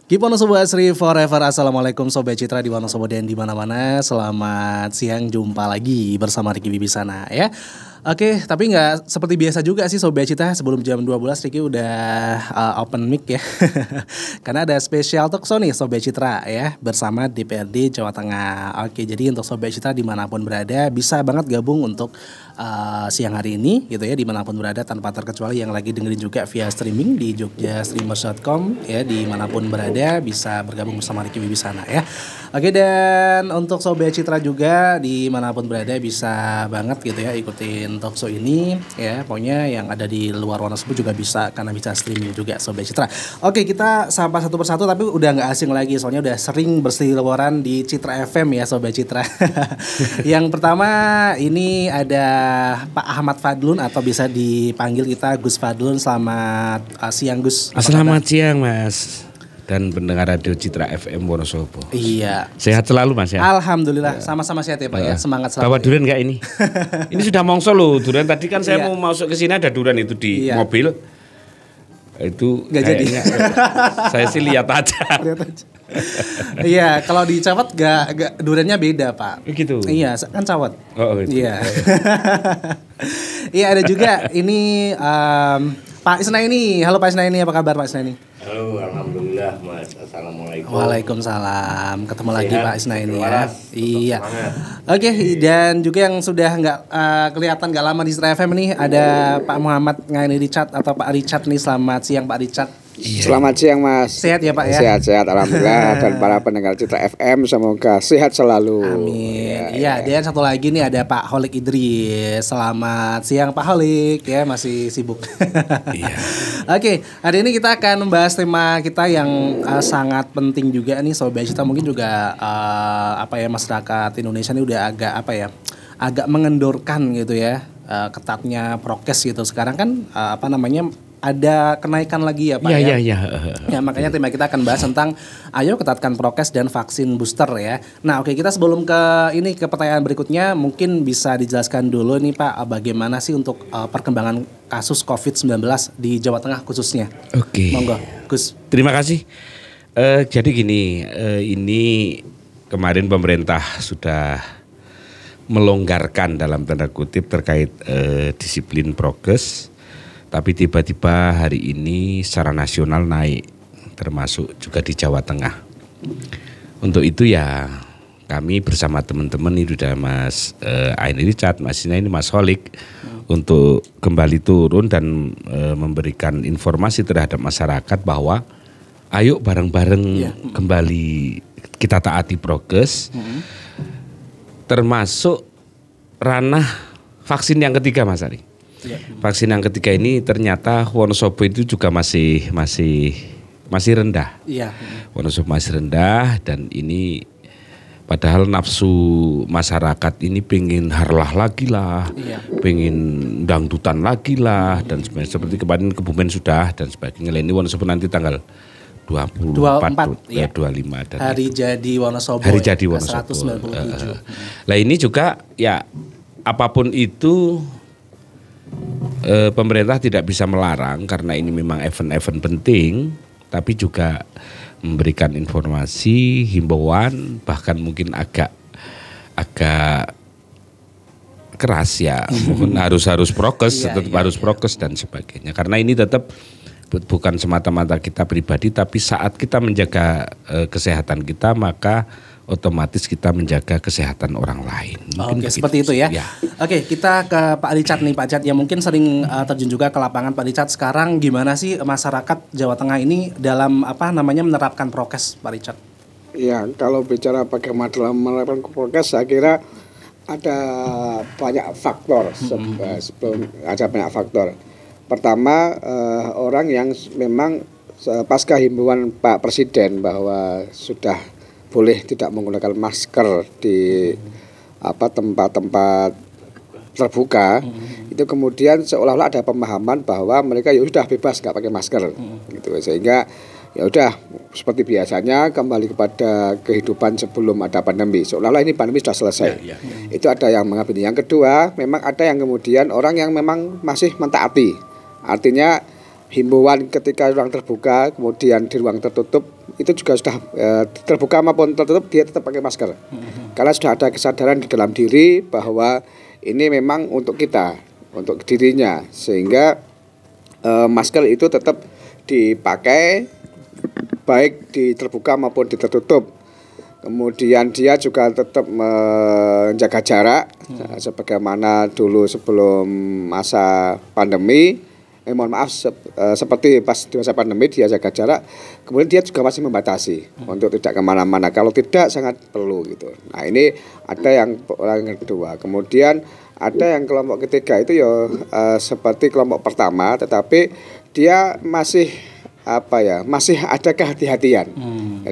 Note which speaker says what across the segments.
Speaker 1: Keep on Sobo Asri forever. Assalamualaikum Sobat Citra di Wonosobo dan di mana-mana. Selamat siang, jumpa lagi bersama Riki Wibisana ya. Oke, tapi nggak seperti biasa juga sih Sobat Citra. Sebelum jam 12 Riki udah open mic ya. Karena ada spesial talkshow nih Sobat Citra ya, bersama DPRD Jawa Tengah. Oke, jadi untuk Sobat Citra dimanapun berada bisa banget gabung untuk siang hari ini gitu ya, dimanapun berada tanpa terkecuali yang lagi dengerin juga via streaming di jogjastreamers.com ya, dimanapun berada bisa bergabung bersama Riki Wibisana ya. Oke, dan untuk Sobat Citra juga dimanapun berada bisa banget gitu ya ikutin talkshow ini ya, pokoknya yang ada di luar Wonosobo juga bisa karena bisa streaming juga Sobat Citra. Oke, kita sapa satu persatu tapi udah nggak asing lagi soalnya udah sering berseliweran di Citra FM ya Sobat Citra. Yang pertama ini ada Pak Ahmad Fadlun atau bisa dipanggil kita Gus Fadlun. Selamat siang Gus.
Speaker 2: Selamat siang Mas dan pendengar radio Citra FM Wonosobo.
Speaker 1: Iya.
Speaker 2: Sehat selalu Mas ya.
Speaker 1: Alhamdulillah, sama-sama sehat ya Pak ya. Semangat selalu.
Speaker 2: Bawa durian nggak ini? Ini sudah mongso loh durian. Tadi kan saya mau masuk ke sini ada durian itu di mobil. Itu
Speaker 1: nggak jadi.
Speaker 2: Saya sih lihat aja.
Speaker 1: Iya, kalau di Cawet gak duriannya beda Pak.
Speaker 2: Gitu.
Speaker 1: Iya, kan Cawet.
Speaker 2: Oh gitu.
Speaker 1: Iya. Iya, ada juga ini Pak Isnaini. Halo Pak Isnaini, apa kabar Pak Isnaini?
Speaker 3: Halo, alhamdulillah Mas. Assalamualaikum.
Speaker 1: Waalaikumsalam. Ketemu lagi
Speaker 3: Sehat,
Speaker 1: Pak Isnaini ya.
Speaker 3: berwaras,
Speaker 1: Iya.
Speaker 3: semangat.
Speaker 1: Oke, dan juga yang sudah nggak kelihatan nggak lama di Citra FM nih ada Pak Muhammad Ngaini Richard atau Pak Richard nih. Selamat siang Pak Richard.
Speaker 4: Iya. Selamat siang Mas.
Speaker 1: Sehat ya Pak ya?
Speaker 4: Sehat-sehat alhamdulillah. Dan para pendengar Citra FM semoga sehat selalu.
Speaker 1: Amin. Iya, dan satu lagi nih ada Pak Holik Idris. Selamat siang Pak Holik ya, masih sibuk.
Speaker 2: Iya.
Speaker 1: Oke, hari ini kita akan membahas tema kita yang sangat penting juga nih Sobat Citra. Mungkin juga masyarakat Indonesia ini udah agak mengendorkan gitu ya, ketatnya prokes gitu. Sekarang kan ada kenaikan lagi ya Pak ya.
Speaker 2: Iya.
Speaker 1: Ya, makanya tema kita akan bahas tentang ayo ketatkan prokes dan vaksin booster ya. Nah, oke, kita sebelum ke pertanyaan berikutnya mungkin bisa dijelaskan dulu nih Pak, bagaimana sih untuk perkembangan kasus COVID-19 di Jawa Tengah khususnya.
Speaker 2: Oke.
Speaker 1: Monggo, Gus.
Speaker 2: Terima kasih. Jadi gini, ini kemarin pemerintah sudah melonggarkan dalam tanda kutip terkait disiplin prokes. Tapi tiba-tiba hari ini secara nasional naik, termasuk juga di Jawa Tengah. Untuk itu ya kami bersama teman-teman itu ada Mas Aini Richard, Mas Inaini, Mas Holik untuk kembali turun dan memberikan informasi terhadap masyarakat bahwa ayo bareng-bareng kembali kita taati prokes, termasuk ranah vaksin yang ketiga Mas Ari. Vaksin yang ketiga ini ternyata Wonosobo itu juga masih rendah.
Speaker 1: Iya.
Speaker 2: Wonosobo masih rendah dan ini padahal nafsu masyarakat ini pengen harlah lagi lah, pengen dangdutan lagi lah dan sebagainya. Seperti kemarin Kebumen sudah dan sebagainya. Ini Wonosobo nanti tanggal 24 ya 25 dan
Speaker 1: hari jadi Wonosobo.
Speaker 2: Hari jadi Wonosobo.
Speaker 1: 197.
Speaker 2: Lah ini juga ya apapun itu pemerintah tidak bisa melarang karena ini memang event-event penting, tapi juga memberikan informasi, himbauan, bahkan mungkin agak keras ya, mungkin harus prokes, tetap harus prokes dan sebagainya. Karena ini tetap bukan semata-mata kita pribadi, tapi saat kita menjaga kesehatan kita maka otomatis kita menjaga kesehatan orang lain.
Speaker 1: Oke, seperti itu ya. Oke, kita ke Pak Richard nih, Pak Richard yang mungkin sering terjun juga ke lapangan. Pak Richard, sekarang gimana sih masyarakat Jawa Tengah ini dalam menerapkan prokes, Pak Richard?
Speaker 4: Ya, kalau bicara bagaimana dalam menerapkan prokes, saya kira ada banyak faktor. Sebelum ada banyak faktor. Pertama, orang yang memang pasca himbauan Pak Presiden bahwa sudah boleh tidak menggunakan masker di tempat-tempat terbuka, itu kemudian seolah-olah ada pemahaman bahwa mereka ya sudah bebas nggak pakai masker, gitu. Sehingga ya udah seperti biasanya kembali kepada kehidupan sebelum ada pandemi. Seolah-olah ini pandemi sudah selesai. Itu ada yang mengambil. Yang kedua, memang ada yang kemudian orang yang memang masih mentaati. Artinya himbauan ketika ruang terbuka kemudian di ruang tertutup itu juga sudah terbuka maupun tertutup dia tetap pakai masker. Karena sudah ada kesadaran di dalam diri bahwa ini memang untuk kita, untuk dirinya, sehingga masker itu tetap dipakai baik di terbuka maupun di tertutup. Kemudian dia juga tetap menjaga jarak sebagaimana dulu sebelum masa pandemi. Mohon maaf seperti pas di masa pandemi dia jaga jarak. Kemudian dia juga masih membatasi untuk tidak kemana-mana. Kalau tidak sangat perlu gitu. Nah ini ada yang orang kedua. Kemudian ada yang kelompok ketiga itu ya seperti kelompok pertama, tetapi dia masih masih ada kehati-hatian.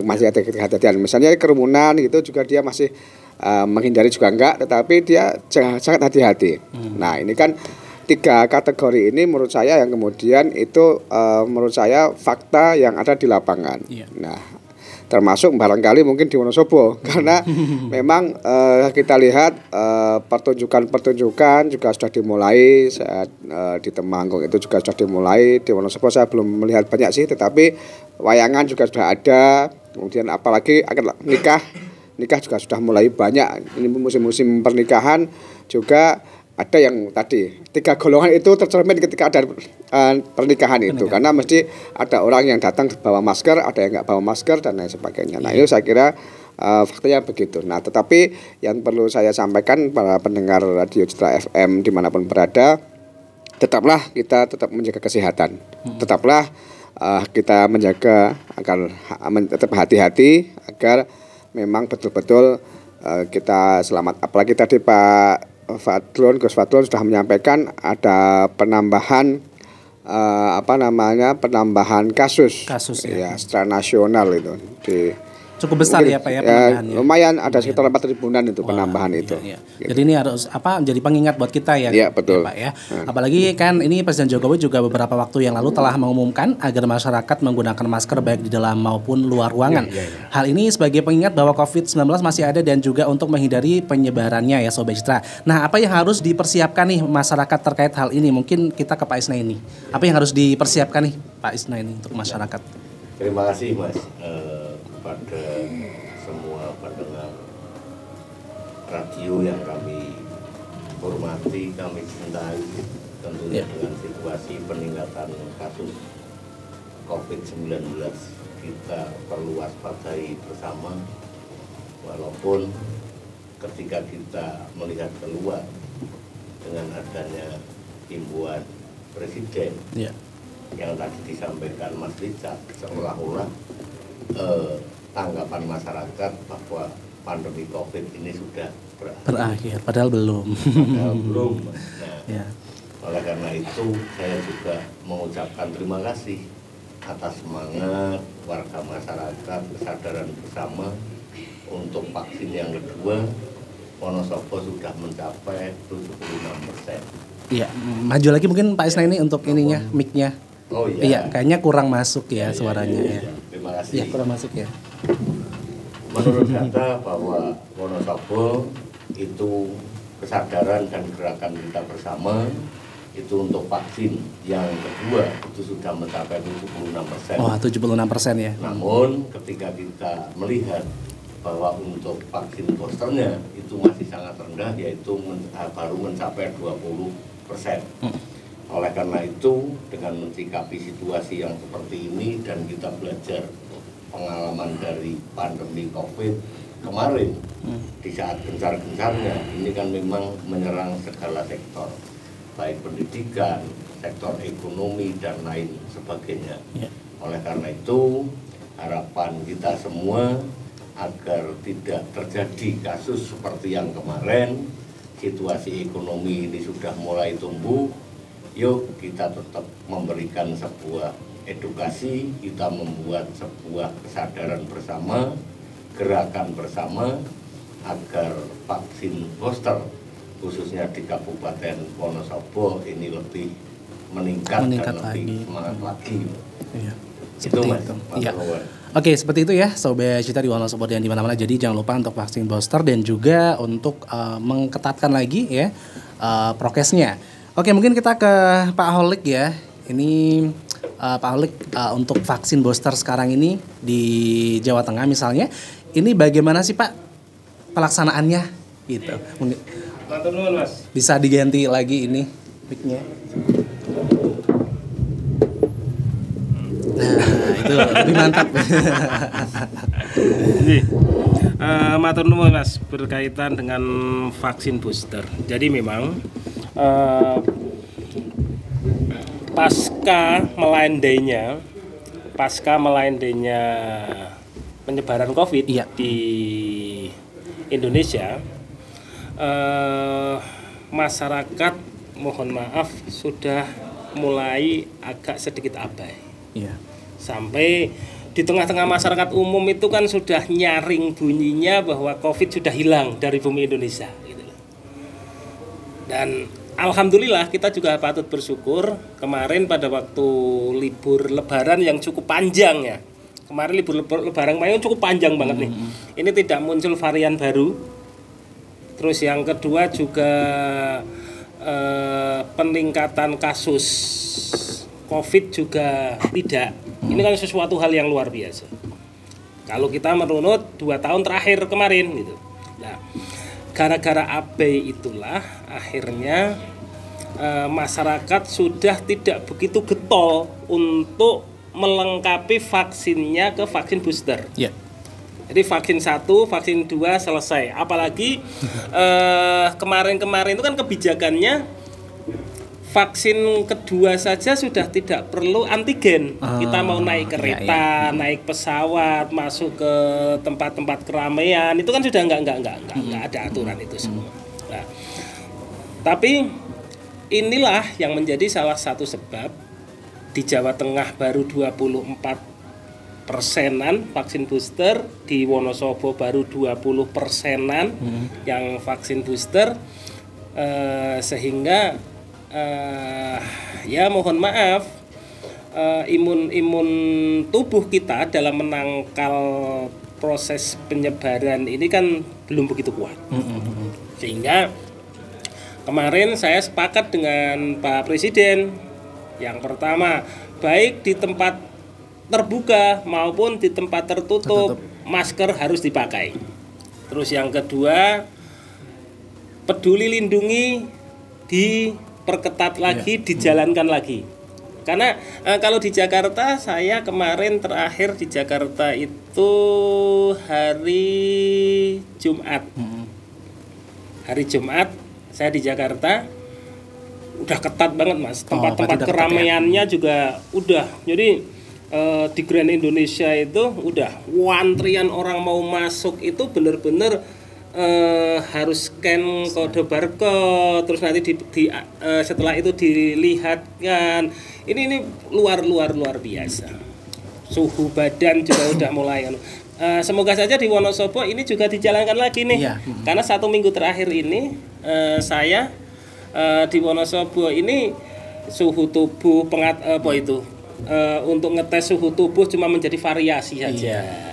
Speaker 4: Masih ada kehati-hatian. Misalnya kerumunan gitu juga dia masih menghindari juga enggak, tetapi dia sangat hati-hati. Nah, ini kan 3 kategori ini menurut saya yang kemudian itu menurut saya fakta yang ada di lapangan. Nah, termasuk barangkali mungkin di Wonosobo karena memang kita lihat pertunjukan juga sudah dimulai saat di Temanggung itu juga sudah dimulai. Di Wonosobo saya belum melihat banyak sih, tetapi wayangan juga sudah ada. Kemudian apalagi akan nikah juga sudah mulai banyak. Ini musim-musim pernikahan juga ada yang tadi 3 golongan itu tercermin ketika ada pernikahan itu, karena mesti ada orang yang datang bawa masker, ada yang nggak bawa masker dan lain sebagainya. Nah itu saya kira faktanya begitu. Nah tetapi yang perlu saya sampaikan para pendengar Radio Citra FM dimanapun berada, tetaplah kita tetap menjaga kesehatan, tetaplah kita menjaga agar tetap hati-hati agar memang betul-betul kita selamat. Apalagi tadi Pak Gus Fadlon sudah menyampaikan ada penambahan penambahan kasus ya secara nasional itu
Speaker 1: cukup besar ya Pak ya penambahannya.
Speaker 4: Lumayan ada sekitar 4 ribuan itu penambahan itu.
Speaker 1: Gitu. Jadi ini harus jadi pengingat buat kita ya.
Speaker 4: Iya betul.
Speaker 1: Ya, Pak ya. Apalagi kan ini Presiden Jokowi juga beberapa waktu yang lalu telah mengumumkan agar masyarakat menggunakan masker baik di dalam maupun luar ruangan. Hal ini sebagai pengingat bahwa COVID-19 masih ada dan juga untuk menghindari penyebarannya ya Sobat Citra. Nah, apa yang harus dipersiapkan nih masyarakat terkait hal ini? Mungkin kita ke Pak Isnaini. Apa yang harus dipersiapkan nih Pak Isnaini untuk masyarakat?
Speaker 3: Terima kasih Mas. Kepada semua pendengar radio yang kami hormati, kami cintai, tentunya dengan situasi peningkatan kasus COVID-19 kita perlu waspadai bersama, walaupun ketika kita melihat keluar dengan adanya himbauan Presiden yang tadi disampaikan Mas Richard, seolah-olah tanggapan masyarakat bahwa pandemi COVID ini sudah
Speaker 1: berakhir, padahal belum.
Speaker 3: Nah, oleh karena itu saya juga mengucapkan terima kasih atas semangat warga masyarakat, kesadaran bersama untuk vaksin yang kedua. Wonosobo sudah mencapai 76%.
Speaker 1: Iya, maju lagi mungkin Pak Isnaini untuk ininya, mic-nya.
Speaker 3: Oh iya.
Speaker 1: Iya, kayaknya kurang masuk ya suaranya ya.
Speaker 3: Terima kasih.
Speaker 1: Iya, kurang masuk ya.
Speaker 3: Menurut data bahwa Wonosobo itu kesadaran dan gerakan kita bersama itu untuk vaksin yang kedua itu sudah mencapai 76%.
Speaker 1: Oh, 76% ya.
Speaker 3: Namun ketika kita melihat bahwa untuk vaksin boosternya itu masih sangat rendah, yaitu baru mencapai 20%. Oleh karena itu, dengan mencikapi situasi yang seperti ini dan kita belajar pengalaman dari pandemi COVID kemarin, di saat gencar-gencarnya, ini kan memang menyerang segala sektor, baik pendidikan, sektor ekonomi, dan lain sebagainya. Oleh karena itu, harapan kita semua agar tidak terjadi kasus seperti yang kemarin, situasi ekonomi ini sudah mulai tumbuh. Yuk kita tetap memberikan sebuah edukasi, kita membuat sebuah kesadaran bersama, gerakan bersama agar vaksin booster khususnya di Kabupaten Wonosobo ini lebih meningkat dan lebih semangat lagi.
Speaker 1: Iya.
Speaker 3: Itu Mas.
Speaker 1: Iya. Oke, seperti itu ya Sobat Citra di Wonosobo dan di mana-mana. Jadi jangan lupa untuk vaksin booster dan juga untuk mengketatkan lagi ya prokesnya. Oke, mungkin kita ke Pak Holik ya. Ini Pak Alik, untuk vaksin booster sekarang ini di Jawa Tengah misalnya, ini bagaimana sih Pak pelaksanaannya gitu?
Speaker 5: Matur nuwun, Mas.
Speaker 1: Bisa diganti lagi ini mic-nya. Nah, itu lebih mantap.
Speaker 5: Jadi, matur nuwun Mas berkaitan dengan vaksin booster. Jadi memang pasca melandainya penyebaran COVID
Speaker 1: Iya.
Speaker 5: di Indonesia, masyarakat mohon maaf sudah mulai agak sedikit abai.
Speaker 1: Iya.
Speaker 5: Sampai di tengah-tengah masyarakat umum itu kan sudah nyaring bunyinya bahwa COVID sudah hilang dari bumi Indonesia gitu loh. Dan alhamdulillah kita juga patut bersyukur kemarin pada waktu libur lebaran yang cukup panjang ya. Kemarin libur lebaran kemarin cukup panjang banget nih. Ini tidak muncul varian baru. Terus yang kedua juga peningkatan kasus COVID juga tidak. Ini kan sesuatu hal yang luar biasa. Kalau kita merunut 2 tahun terakhir kemarin gitu. Nah, gara-gara abai itulah akhirnya masyarakat sudah tidak begitu getol untuk melengkapi vaksinnya ke vaksin booster.
Speaker 1: Iya.
Speaker 5: Jadi vaksin 1, vaksin 2 selesai. Apalagi kemarin-kemarin itu kan kebijakannya vaksin kedua saja sudah tidak perlu antigen. Kita mau naik kereta, naik pesawat, masuk ke tempat-tempat keramaian, itu kan sudah enggak ada aturan itu semua. Nah, tapi inilah yang menjadi salah satu sebab di Jawa Tengah baru 24%-an vaksin booster, di Wonosobo baru 20%-an yang vaksin booster, sehingga ya mohon maaf, imun tubuh kita dalam menangkal proses penyebaran ini kan belum begitu kuat. Sehingga kemarin saya sepakat dengan Pak Presiden, yang pertama baik di tempat terbuka maupun di tempat tertutup masker harus dipakai. Terus yang kedua, peduli lindungi diperketat lagi, dijalankan lagi. Karena kalau di Jakarta, saya kemarin terakhir di Jakarta itu hari Jumat. Hari Jumat saya di Jakarta udah ketat banget Mas. Tempat-tempat keramaiannya juga udah. Jadi di Grand Indonesia itu udah antrian orang mau masuk itu bener-bener harus scan kode barcode, terus nanti setelah itu dilihatkan. Ini luar biasa. Suhu badan juga udah mulai. Semoga saja di Wonosobo ini juga dijalankan lagi nih. Iya. Karena 1 minggu terakhir ini saya di Wonosobo ini suhu tubuh untuk ngetes suhu tubuh cuma menjadi variasi saja. Iya.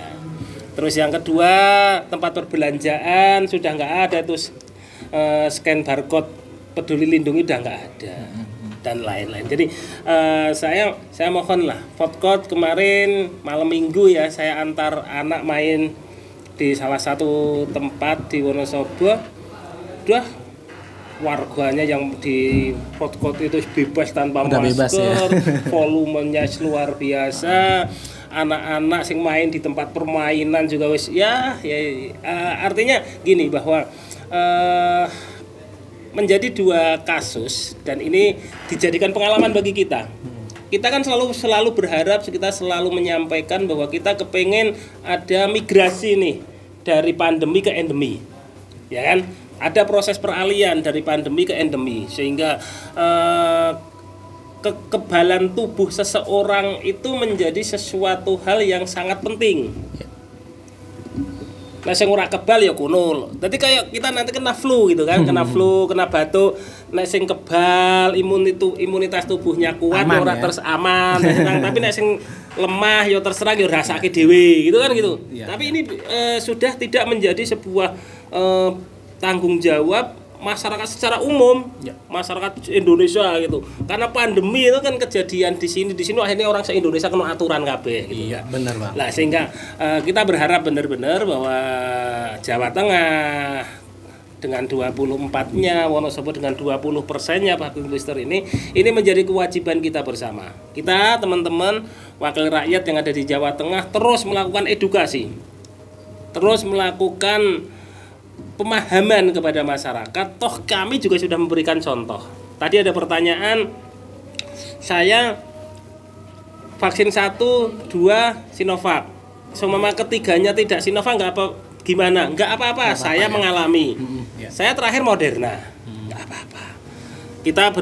Speaker 5: Terus yang kedua, tempat perbelanjaan sudah nggak ada tuh scan barcode peduli lindungi udah nggak ada dan lain-lain. Jadi saya mohon lah, Foodcourt kemarin malam minggu ya saya antar anak main di salah satu tempat di Wonosobo, udah warganya yang di Foodcourt itu bebas tanpa
Speaker 1: udah
Speaker 5: masker,
Speaker 1: bebas, ya.
Speaker 5: volumenya luar biasa. Anak-anak sing main di tempat permainan juga wis artinya gini bahwa menjadi 2 kasus dan ini dijadikan pengalaman bagi kita. Kita kan selalu berharap, kita selalu menyampaikan bahwa kita kepengen ada migrasi nih dari pandemi ke endemi. Ya kan? Ada proses peralihan dari pandemi ke endemi sehingga kekebalan tubuh seseorang itu menjadi sesuatu hal yang sangat penting. Nah, sing ora kebal ya kuno. Jadi kayak kita nanti kena flu gitu kan, kena flu, kena batuk. Nek sing kebal, imunitas tubuhnya kuat aman, ora terus aman. Tapi nek sing lemah ya terserang ya rasake dhewe gitu kan gitu. Ya. Tapi ini sudah tidak menjadi sebuah tanggung jawab masyarakat secara umum, masyarakat Indonesia gitu. Karena pandemi itu kan kejadian di sini akhirnya orang se-Indonesia kena aturan kabeh gitu.
Speaker 1: Iya, benar, Bang.
Speaker 5: Nah, sehingga kita berharap benar-benar bahwa Jawa Tengah dengan 24-nya, Wonosobo dengan 20%-nya vaksin booster ini menjadi kewajiban kita bersama. Kita teman-teman wakil rakyat yang ada di Jawa Tengah terus melakukan edukasi, terus melakukan pemahaman kepada masyarakat. Toh kami juga sudah memberikan contoh. Tadi ada pertanyaan, saya vaksin 1, 2 Sinovac, seumpama ketiganya tidak Sinovac nggak apa gimana? Nggak apa-apa, saya mengalami. Saya terakhir Moderna, nggak apa-apa. Kita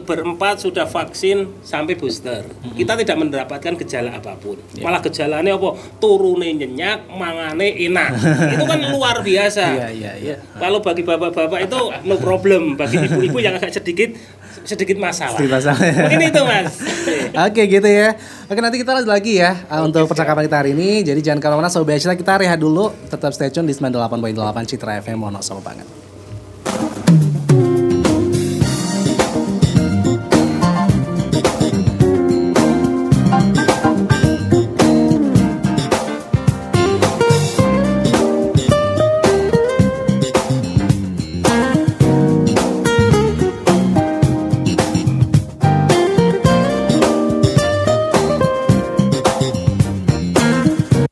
Speaker 5: berempat sudah vaksin sampai booster. Kita tidak mendapatkan gejala apapun. Malah gejalanya apa? Turune nyenyak, mangane enak. Itu kan luar biasa. Kalau bagi bapak-bapak itu no problem. Bagi ibu-ibu yang agak sedikit masalah. Mungkin itu, Mas.
Speaker 1: Oke, gitu ya. Oke, nanti kita lanjut lagi ya untuk percakapan kita hari ini. Jadi jangan kemana-mana Sobat Citra, kita rehat dulu. Tetap stay tune di 98.8 Citra FM Wonosobo banget.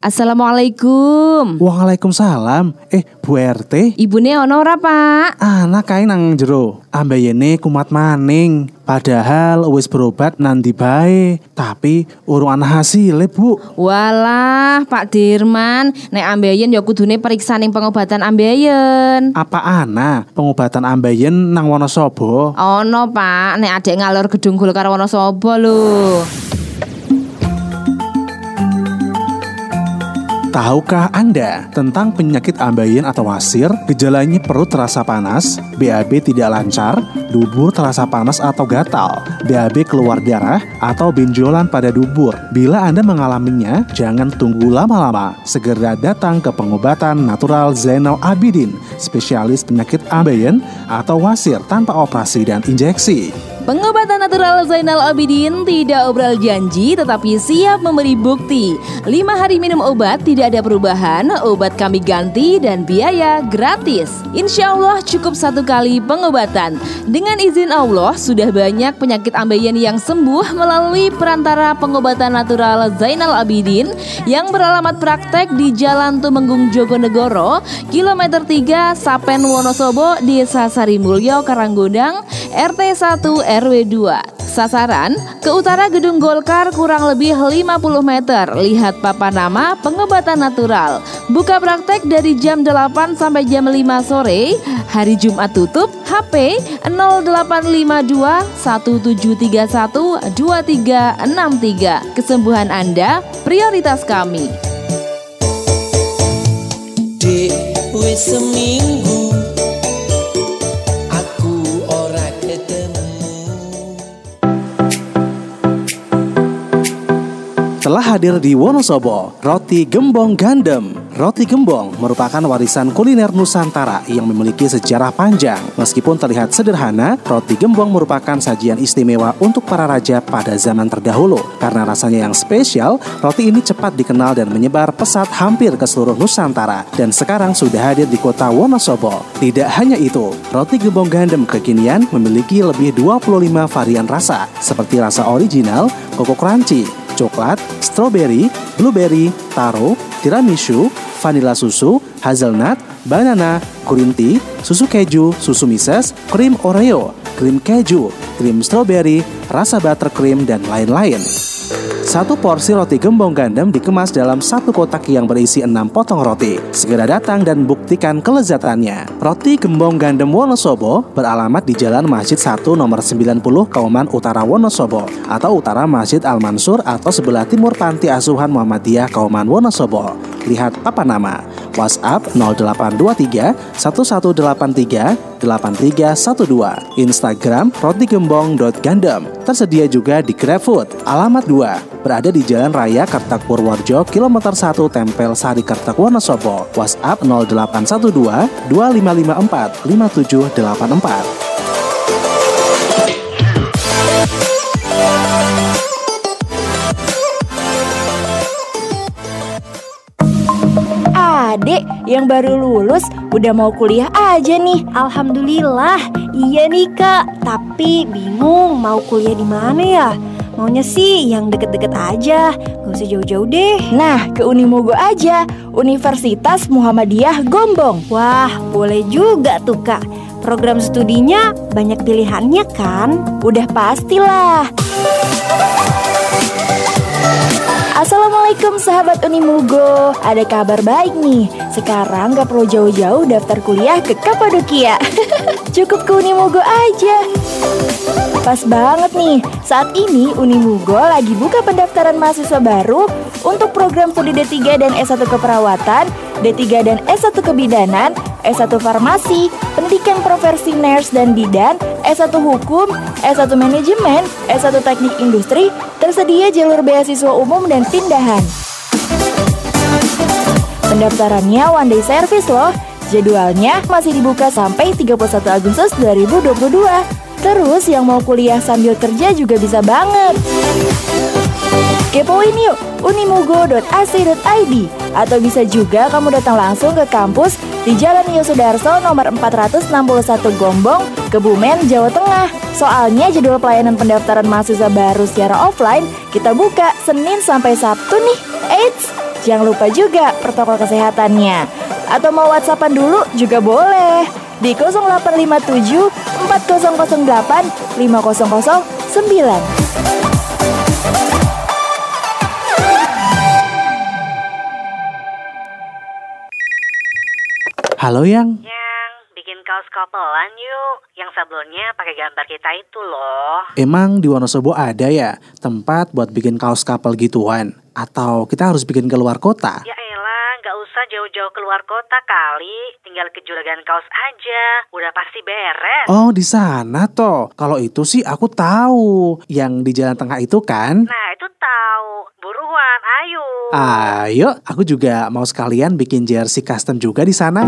Speaker 6: Assalamualaikum.
Speaker 1: Waalaikumsalam. Bu RT,
Speaker 6: Ibune ono ora, Pak?
Speaker 1: anak kae nang jero. Ambeyene kumat maning. Padahal wis berobat nanti bae, tapi urung ana hasile, Bu.
Speaker 6: Walah, Pak Dirman, nek ambeien ya kudune periksa ning pengobatan ambeien.
Speaker 1: Apa ana pengobatan ambeien nang Wonosobo?
Speaker 6: Ono, Pak, nek adek ngalor gedung Golkar Wonosobo lho.
Speaker 1: Tahukah Anda tentang penyakit ambeien atau wasir? Gejalanya perut terasa panas, BAB tidak lancar, dubur terasa panas atau gatal, BAB keluar darah, atau benjolan pada dubur. Bila Anda mengalaminya, jangan tunggu lama-lama. Segera datang ke pengobatan natural Zainal Abidin, spesialis penyakit ambeien atau wasir tanpa operasi dan injeksi.
Speaker 6: Pengobatan natural Zainal Abidin tidak obral janji tetapi siap memberi bukti. 5 hari minum obat, tidak ada perubahan, obat kami ganti dan biaya gratis. Insya Allah cukup 1 kali pengobatan. Dengan izin Allah sudah banyak penyakit ambeien yang sembuh melalui perantara pengobatan natural Zainal Abidin yang beralamat praktek di Jalan Tumenggung Jogonegoro, kilometer 3 Sapen Wonosobo, Desa Sarimulyo, Karanggodang, RT 1 RW 2. Sasaran, ke utara Gedung Golkar kurang lebih 50 meter. Lihat papan nama pengobatan natural. Buka praktek dari jam 8 sampai jam 5 sore. Hari Jumat tutup. HP 0852 1731 2363. Kesembuhan Anda prioritas kami.
Speaker 7: Dek, wis seminggu
Speaker 1: telah hadir di Wonosobo, Roti Gembong Gandem. Roti gembong merupakan warisan kuliner Nusantara yang memiliki sejarah panjang. Meskipun terlihat sederhana, roti gembong merupakan sajian istimewa untuk para raja pada zaman terdahulu. Karena rasanya yang spesial, roti ini cepat dikenal dan menyebar pesat hampir ke seluruh Nusantara. Dan sekarang sudah hadir di kota Wonosobo. Tidak hanya itu, roti gembong Gandem kekinian memiliki lebih 25 varian rasa, seperti rasa original, koko crunchy, coklat, strawberry, blueberry, taro, tiramisu, vanilla susu, hazelnut, banana, green tea, susu keju, susu mises, krim Oreo, krim keju, krim strawberry, rasa buttercream, dan lain-lain. Satu porsi roti gembong Gandem dikemas dalam satu kotak yang berisi 6 potong roti. Segera datang dan buktikan kelezatannya. Roti gembong Gandem Wonosobo beralamat di Jalan Masjid 1 nomor 90 Kauman Utara Wonosobo atau Utara Masjid Al-Mansur atau sebelah timur Panti Asuhan Muhammadiyah Kauman Wonosobo. Lihat papan nama. WhatsApp 0823 1183 8312. Instagram rotigembong.gandem. Tersedia juga di GrabFood. Alamat 2, berada di Jalan Raya Kertek Purworejo, kilometer 1 Tempel Sari Kertek Wonosobo. WhatsApp 0812 2554 5784.
Speaker 8: Adek yang baru lulus udah mau kuliah aja nih.
Speaker 9: Alhamdulillah, iya nih kak. Tapi bingung mau kuliah di mana ya? Maunya sih yang deket-deket aja, gak usah jauh-jauh deh.
Speaker 8: Nah, ke Unimogo aja, Universitas Muhammadiyah Gombong.
Speaker 9: Wah, boleh juga tuh kak. Program studinya banyak pilihannya kan?
Speaker 8: Udah pastilah. Assalamualaikum sahabat Unimogo. Ada kabar baik nih. Sekarang gak perlu jauh-jauh daftar kuliah ke Kapadokia. Cukup ke Unimogo aja. Pas banget nih, saat ini Unimogo lagi buka pendaftaran mahasiswa baru untuk program studi D3 dan S1 Keperawatan, D3 dan S1 Kebidanan, S1 Farmasi, Pendidikan Profesi Nurse dan Bidan, S1 Hukum, S1 Manajemen, S1 Teknik Industri. Tersedia jalur beasiswa umum dan pindahan. Pendaftarannya one day service loh. Jadwalnya masih dibuka sampai 31 Agustus 2022. Terus yang mau kuliah sambil kerja juga bisa banget. Kepoin yuk unimogo.ac.id. Atau bisa juga kamu datang langsung ke kampus di Jalan Yosudarso nomor 461 Gombong, Kebumen, Jawa Tengah. Soalnya jadwal pelayanan pendaftaran mahasiswa baru secara offline kita buka Senin sampai Sabtu nih. Eits, jangan lupa juga protokol kesehatannya. Atau mau WhatsAppan dulu juga boleh di 0857 4008 5009.
Speaker 1: Halo Yang.
Speaker 10: Yang bikin kaos couple-an yuk. Yang sablonnya pakai gambar kita itu loh.
Speaker 1: Emang di Wonosobo ada ya tempat buat bikin kaos couple gituan? Atau kita harus bikin keluar kota?
Speaker 10: Ya elah, gak usah jauh-jauh keluar kota kali. Tinggal ke Juragan Kaos aja. Udah pasti beres.
Speaker 1: Oh, di sana toh. Kalau itu sih aku tahu. Yang di Jalan Tengah itu kan?
Speaker 10: Nah, itu tahu. Buruan, ayo.
Speaker 1: Ayo, aku juga mau sekalian bikin jersey custom juga di sana.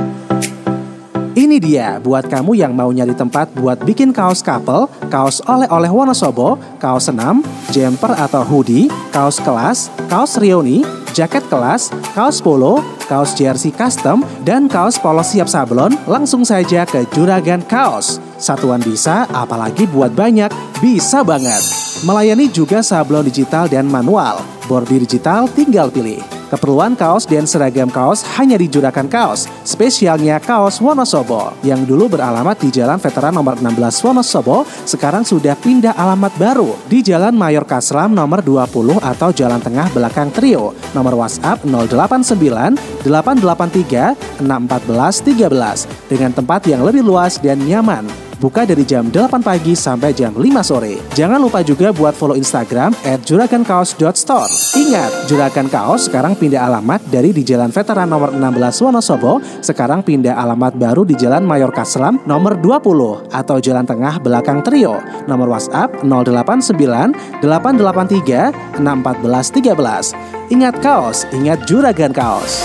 Speaker 1: Ini dia buat kamu yang mau nyari tempat buat bikin kaos couple, kaos oleh-oleh Wonosobo, kaos senam, jumper atau hoodie, kaos kelas, kaos reuni, jaket kelas, kaos polo, kaos jersey custom, dan kaos polos siap sablon. Langsung saja ke Juragan Kaos. Satuan bisa, apalagi buat banyak, bisa banget. Melayani juga sablon digital dan manual. Bordir digital tinggal pilih. Keperluan kaos dan seragam kaos hanya di Juragan Kaos. Spesialnya kaos Wonosobo. Yang dulu beralamat di Jalan Veteran nomor 16 Wonosobo, sekarang sudah pindah alamat baru di Jalan Mayor Kaslam nomor 20 atau Jalan Tengah belakang Trio. Nomor WhatsApp 089 883 614 13 dengan tempat yang lebih luas dan nyaman. Buka dari jam 8 pagi sampai jam 5 sore. Jangan lupa juga buat follow Instagram @juragankaos.store. Ingat, Juragan Kaos sekarang pindah alamat dari di Jalan Veteran nomor 16 Wonosobo, sekarang pindah alamat baru di Jalan Mayor Kaslam nomor 20 atau Jalan Tengah belakang Trio. Nomor WhatsApp 089 883 614 13. Ingat kaos, ingat Juragan Kaos.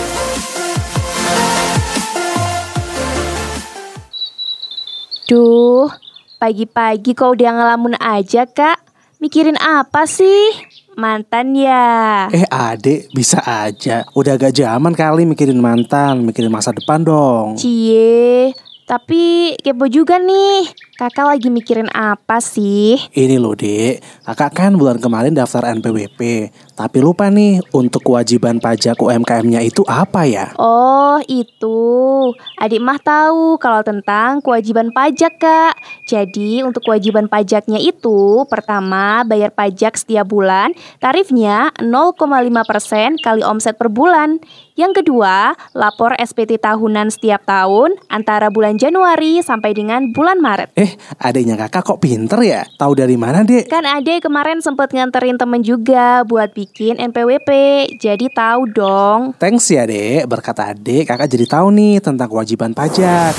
Speaker 8: Duh, pagi-pagi kok udah ngelamun aja kak? Mikirin apa sih? Mantan ya?
Speaker 1: Adek, bisa aja. Udah agak zaman kali mikirin mantan, mikirin masa depan dong.
Speaker 8: Cie, tapi kepo juga nih. Kakak lagi mikirin apa sih?
Speaker 1: Ini loh dek, kakak kan bulan kemarin daftar NPWP. Tapi lupa nih, untuk kewajiban pajak UMKM-nya itu apa ya?
Speaker 8: Oh itu, adik mah tahu kalau tentang kewajiban pajak kak. Jadi untuk kewajiban pajaknya itu, pertama bayar pajak setiap bulan, tarifnya 0,5% kali omset per bulan. Yang kedua, lapor SPT tahunan setiap tahun antara bulan Januari sampai dengan bulan Maret.
Speaker 1: Adeknya kakak kok pinter ya? Tahu dari mana dek?
Speaker 8: Kan adek kemarin sempet nganterin temen juga buat bikin NPWP, jadi tahu dong.
Speaker 1: Thanks ya dek, berkat adek kakak jadi tahu nih tentang kewajiban pajak.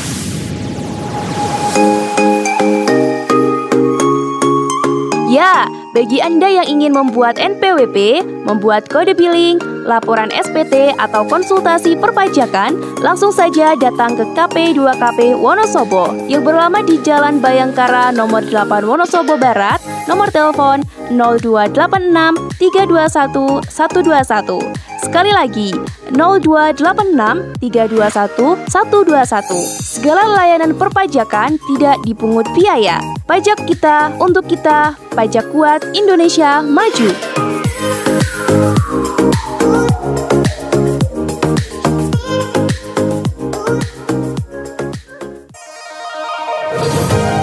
Speaker 8: Ya, bagi Anda yang ingin membuat NPWP, membuat kode billing, laporan SPT atau konsultasi perpajakan, langsung saja datang ke KP2KP Wonosobo yang beralamat di Jalan Bayangkara nomor 8 Wonosobo Barat, nomor telepon 0286 321 121. Sekali lagi, 0286 321 121. Segala layanan perpajakan tidak dipungut biaya. Pajak kita untuk kita, pajak kuat Indonesia maju.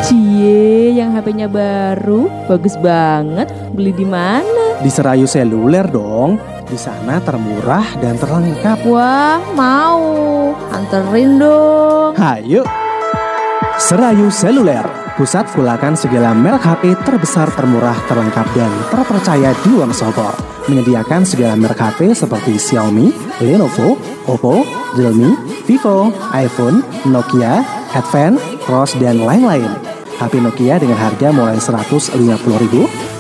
Speaker 6: Cie, yang HP-nya baru, bagus banget. Beli di mana?
Speaker 1: Di Serayu Seluler dong. Di sana termurah dan terlengkap.
Speaker 6: Wah, mau. Anterin dong.
Speaker 1: Hayo. Serayu Seluler, pusat kulakan segala merek HP terbesar, termurah, terlengkap, dan terpercaya di Wonosobo. Menyediakan segala merek HP seperti Xiaomi, Lenovo, Oppo, Realme, Vivo, iPhone, Nokia, Advance, Cross, dan lain-lain. HP Nokia dengan harga mulai 150.000,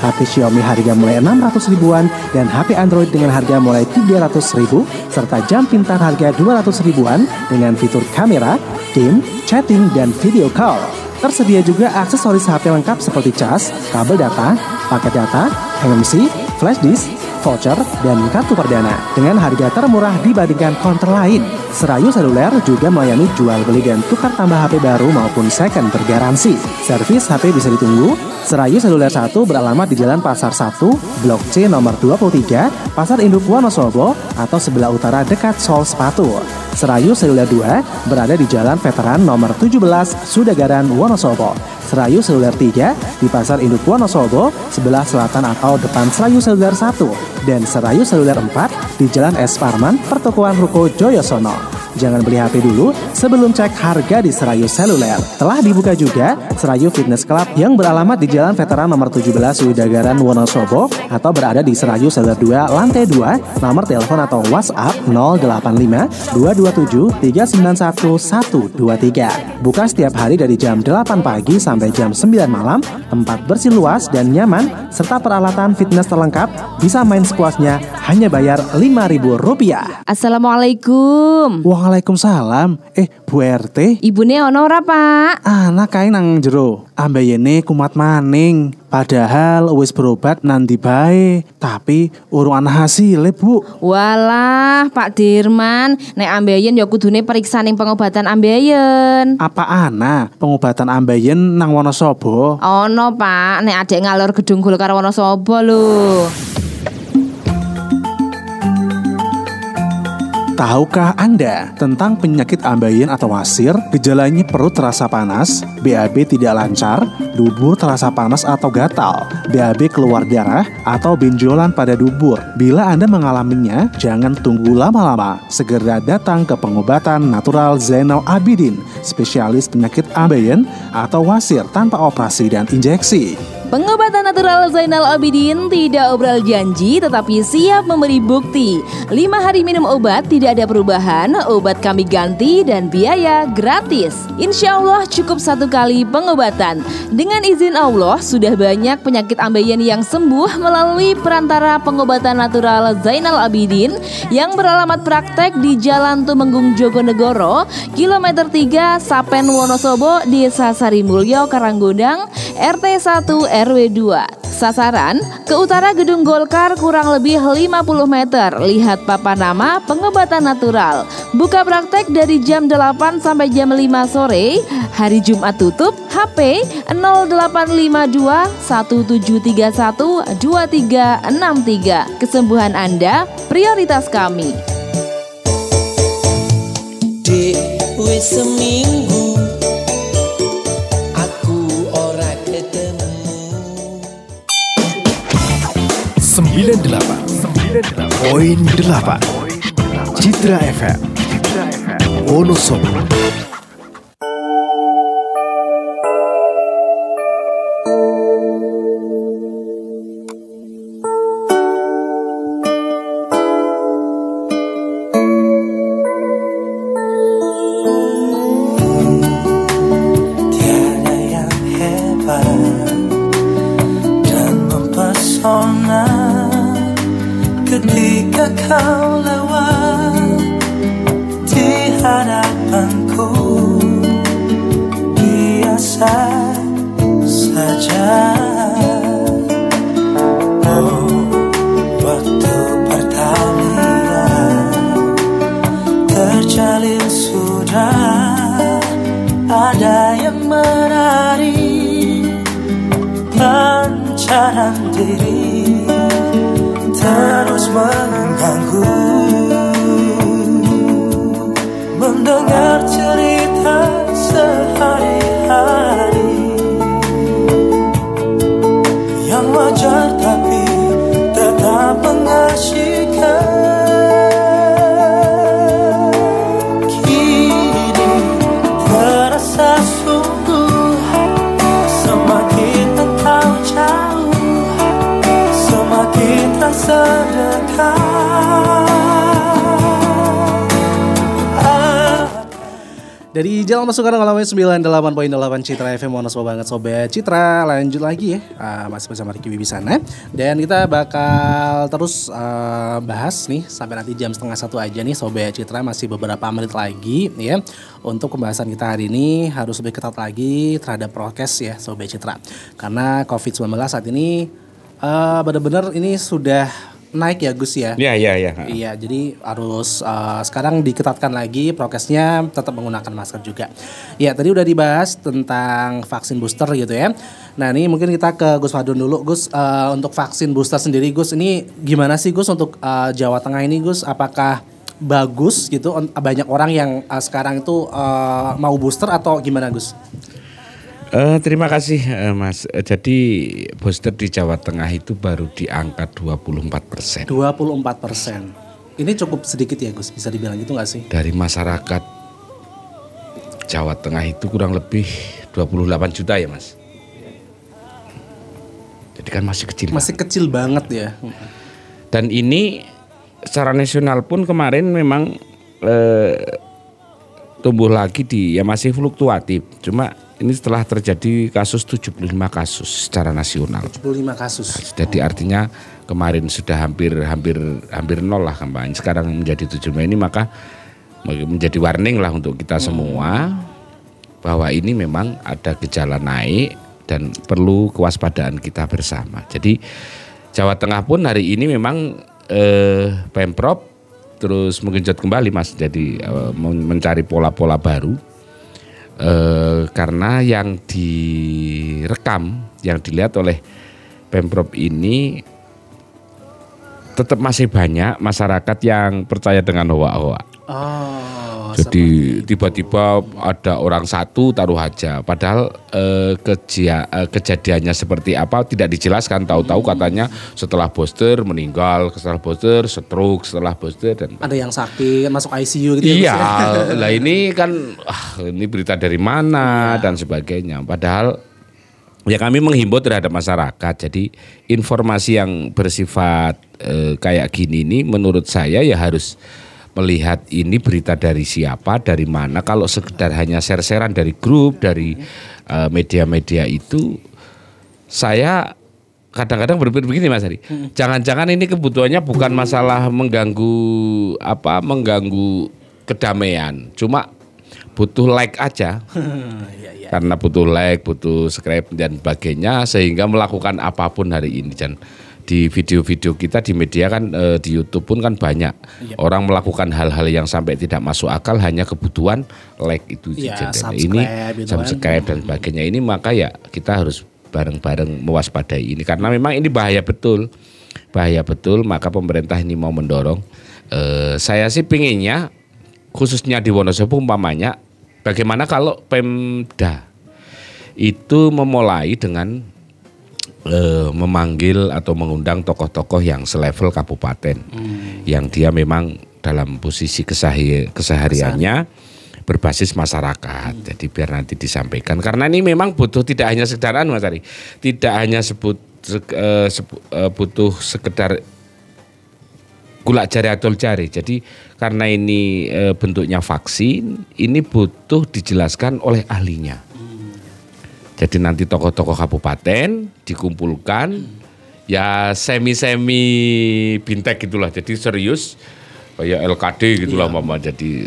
Speaker 1: HP Xiaomi harga mulai 600 ribuan, dan HP Android dengan harga mulai 300.000, serta jam pintar harga 200 ribuan dengan fitur kamera, game, chatting, dan video call. Tersedia juga aksesoris HP lengkap seperti cas, kabel data, paket data, MMC, flash disk, voucher, dan kartu perdana dengan harga termurah dibandingkan counter lain. Serayu Seluler juga melayani jual beli dan tukar tambah HP baru maupun second bergaransi. Servis HP bisa ditunggu. Serayu Seluler 1 beralamat di Jalan Pasar 1, Blok C nomor 23, Pasar Induk Wonosobo atau sebelah utara dekat Sol Sepatu. Serayu Seluler 2 berada di Jalan Veteran nomor 17, Sudagaran, Wonosobo. Serayu Seluler 3 di Pasar Induk Wonosobo, sebelah selatan atau depan Serayu Seluler 1. Dan Serayu Seluler 4 di Jalan S. Parman, pertokoan Ruko Joyosono. Jangan beli HP dulu sebelum cek harga di Serayu Seluler. Telah dibuka juga Serayu Fitness Club yang beralamat di Jalan Veteran nomor 17 Sudagaran, Wonosobo atau berada di Serayu Seluler 2 lantai 2. Nomor telepon atau WhatsApp 085 227 391 123. Buka setiap hari dari jam 8 pagi sampai jam 9 malam. Tempat bersih luas dan nyaman serta peralatan fitness terlengkap. Bisa main sepuasnya, hanya bayar Rp5.000.
Speaker 6: Assalamualaikum.
Speaker 1: Waalaikumsalam. Bu RT,
Speaker 6: Ibune ono ora, Pak?
Speaker 1: anak kae nang jero. Ambayene kumat maning. Padahal wis berobat nanti bae, tapi urung ana hasile, Bu.
Speaker 6: Walah, Pak Dirman, nek ambeien ya kudune periksa ning pengobatan ambeien.
Speaker 1: Apa ana pengobatan ambeien nang Wonosobo?
Speaker 6: Ono, Pak, nek adek ngalor gedung Golkar Wonosobo lho.
Speaker 1: Tahukah Anda tentang penyakit ambeien atau wasir? Gejalanya perut terasa panas, BAB tidak lancar, dubur terasa panas atau gatal, BAB keluar darah, atau benjolan pada dubur. Bila Anda mengalaminya, jangan tunggu lama-lama. Segera datang ke pengobatan natural Zainal Abidin, spesialis penyakit ambeien atau wasir tanpa operasi dan injeksi.
Speaker 6: Pengobatan natural Zainal Abidin tidak obral janji tetapi siap memberi bukti. 5 hari minum obat, tidak ada perubahan, obat kami ganti dan biaya gratis. Insya Allah cukup 1 kali pengobatan. Dengan izin Allah, sudah banyak penyakit ambeien yang sembuh melalui perantara pengobatan natural Zainal Abidin yang beralamat praktek di Jalan Tumenggung Jogonegoro, kilometer 3 Sapen Wonosobo, Desa Sarimulyo, Karanggodang, RT 1 RW 2. Sasaran, ke utara Gedung Golkar kurang lebih 50 meter. Lihat papan nama pengobatan natural. Buka praktek dari jam 8 sampai jam 5 sore. Hari Jumat tutup. HP 0852 1731 2363. Kesembuhan Anda prioritas kami.
Speaker 7: Dek wis seminggu aku ora ketemu.
Speaker 11: 98.8 Citra FM Wonosobo.
Speaker 7: Tiada yang hebat dan
Speaker 12: ketika kau lewat di hadapanku, biasa saja. Oh, waktu pertalian terjalin sudah ada yang menarik pancaran diri terus mengganggu. Mendengar cerita sehari-hari yang wajar tapi tetap mengasyikan. Kini terasa sungguh semakin engkau jauh, semakin terasa dekat.
Speaker 1: Dari Jalan Masuk Kadang Alawai 98.8 Citra FM. Wonosobo banget Sobat Citra. Lanjut lagi ya, masih bersama Ricky Wibisana. Dan kita bakal terus bahas nih sampai nanti jam 12:30 aja nih Sobat Citra. Masih beberapa menit lagi ya. Untuk pembahasan kita hari ini harus lebih ketat lagi terhadap prokes ya Sobat Citra. Karena COVID-19 saat ini benar-benar ini sudah naik ya Gus ya.
Speaker 2: Iya.
Speaker 1: Iya, jadi harus sekarang diketatkan lagi prokesnya, tetap menggunakan masker juga. Ya, tadi udah dibahas tentang vaksin booster gitu ya. Nah, ini mungkin kita ke Gus Fadun dulu. Gus, untuk vaksin booster sendiri Gus, ini gimana sih Gus untuk Jawa Tengah ini Gus? Apakah bagus gitu? Banyak orang yang sekarang itu mau booster atau gimana Gus?
Speaker 2: Terima kasih Mas. Jadi booster di Jawa Tengah itu baru di angka 24%.
Speaker 1: 24%. Ini cukup sedikit ya Gus, bisa dibilang gitu gak sih?
Speaker 2: Dari masyarakat Jawa Tengah itu kurang lebih 28 juta ya Mas. Jadi kan masih kecil.
Speaker 1: Masih kecil banget ya.
Speaker 2: Dan ini secara nasional pun kemarin memang tumbuh lagi ya masih fluktuatif. Cuma ini setelah terjadi kasus 75 kasus secara nasional.
Speaker 1: 75 kasus.
Speaker 2: Jadi artinya kemarin sudah hampir nol lah kampanye. Sekarang menjadi 75 ini maka menjadi warning lah untuk kita semua bahwa ini memang ada gejala naik dan perlu kewaspadaan kita bersama. Jadi Jawa Tengah pun hari ini memang Pemprov terus menggenjot kembali Mas. Jadi mencari pola-pola baru. Karena yang direkam, yang dilihat oleh Pemprov ini tetap masih banyak masyarakat yang percaya dengan hoak-hoak. Jadi tiba-tiba ada orang satu taruh aja, padahal kejadiannya seperti apa tidak dijelaskan. Tahu-tahu katanya setelah booster meninggal, setelah booster stroke, setelah booster dan
Speaker 1: ada yang sakit masuk ICU gitu.
Speaker 2: Iya, lah ini kan ini berita dari mana dan sebagainya. Padahal ya kami menghimbau terhadap masyarakat. Jadi informasi yang bersifat kayak gini ini menurut saya ya harus melihat ini berita dari siapa, dari mana. Kalau sekedar hanya share-sharean dari grup, dari media-media itu, saya kadang-kadang berpikir begini Mas Ari. Jangan-jangan ini kebutuhannya bukan masalah mengganggu kedamaian, cuma butuh like aja. Karena butuh like, butuh subscribe dan sebagainya, sehingga melakukan apapun hari ini. Dan di video-video kita di media kan di YouTube pun kan banyak orang melakukan hal-hal yang sampai tidak masuk akal hanya kebutuhan like itu ini subscribe dan sebagainya. Ini maka ya kita harus bareng-bareng mewaspadai ini karena memang ini bahaya betul, maka pemerintah ini mau mendorong. Saya sih pinginnya khususnya di Wonosobo umpamanya bagaimana kalau Pemda itu memulai dengan memanggil atau mengundang tokoh-tokoh yang selevel kabupaten yang dia memang dalam posisi kesehariannya berbasis masyarakat. Jadi biar nanti disampaikan karena ini memang butuh tidak hanya sekedar Mas Ari, tidak hanya butuh sekedar gulak jari atau jari. Jadi karena ini bentuknya vaksin, ini butuh dijelaskan oleh ahlinya. Jadi nanti tokoh-tokoh kabupaten dikumpulkan ya semi bintek gitulah. Jadi serius kayak LKD gitulah umpama jadi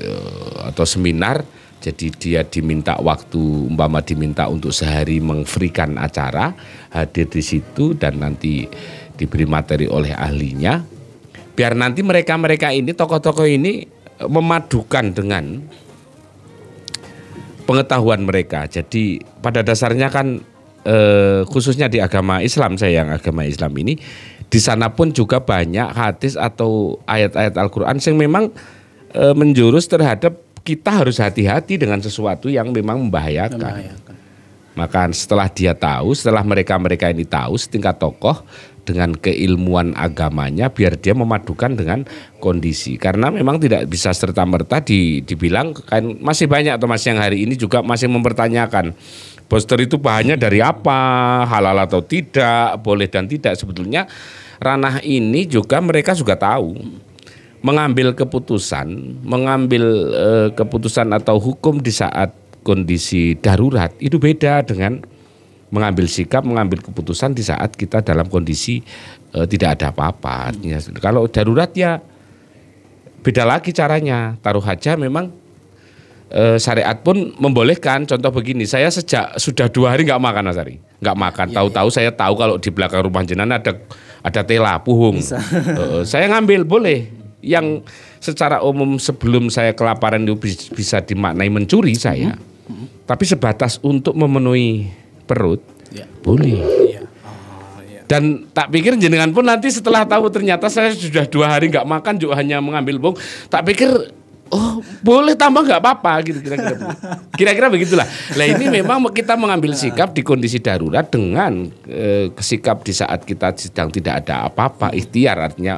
Speaker 2: atau seminar. Jadi dia diminta waktu diminta untuk sehari meng-free-kan acara, hadir di situ dan nanti diberi materi oleh ahlinya. Biar nanti mereka ini tokoh-tokoh ini memadukan dengan pengetahuan mereka. Jadi pada dasarnya kan khususnya di agama Islam, saya yang agama Islam ini, di sana pun juga banyak hadis atau ayat-ayat Al-Qur'an yang memang menjurus terhadap kita harus hati-hati dengan sesuatu yang memang membahayakan. Maka setelah dia tahu, setelah mereka ini tahu setingkat tokoh dengan keilmuan agamanya, biar dia memadukan dengan kondisi. Karena memang tidak bisa serta-merta dibilang, kan masih banyak Thomas yang hari ini juga masih mempertanyakan poster itu bahannya dari apa, halal atau tidak, boleh dan tidak. Sebetulnya ranah ini juga mereka juga tahu. Mengambil keputusan atau hukum di saat kondisi darurat itu beda dengan mengambil sikap, mengambil keputusan di saat kita dalam kondisi tidak ada apa-apa. Artinya kalau darurat ya beda lagi caranya. Taruh aja memang syariat pun membolehkan. Contoh begini, saya sejak sudah 2 hari nggak makan Mas Ari, nggak makan. Tahu-tahu saya tahu kalau di belakang rumah jenengan ada tela puhung. Saya ngambil boleh. Yang secara umum sebelum saya kelaparan itu bisa dimaknai mencuri saya, tapi sebatas untuk memenuhi perut, boleh. Dan tak pikir jenengan pun nanti setelah tahu ternyata saya sudah 2 hari nggak makan juga hanya mengambil bong, tak pikir boleh tambah nggak apa-apa gitu kira-kira begitulah. Nah ini memang kita mengambil sikap di kondisi darurat dengan sikap di saat kita sedang tidak ada apa-apa, ikhtiar, artinya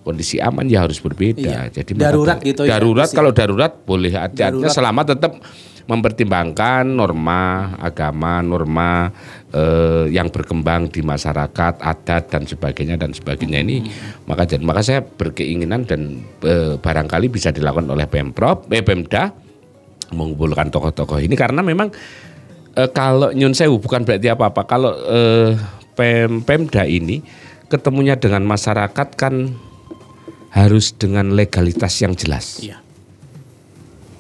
Speaker 2: kondisi aman ya harus berbeda. Jadi darurat gitu darurat ya, kalau darurat boleh artinya selama tetap mempertimbangkan norma agama, norma yang berkembang di masyarakat, adat dan sebagainya ini. Maka saya berkeinginan dan barangkali bisa dilakukan oleh Pemda mengumpulkan tokoh-tokoh ini, karena memang kalau nyun sewu bukan berarti apa-apa kalau Pemda ini ketemunya dengan masyarakat kan harus dengan legalitas yang jelas.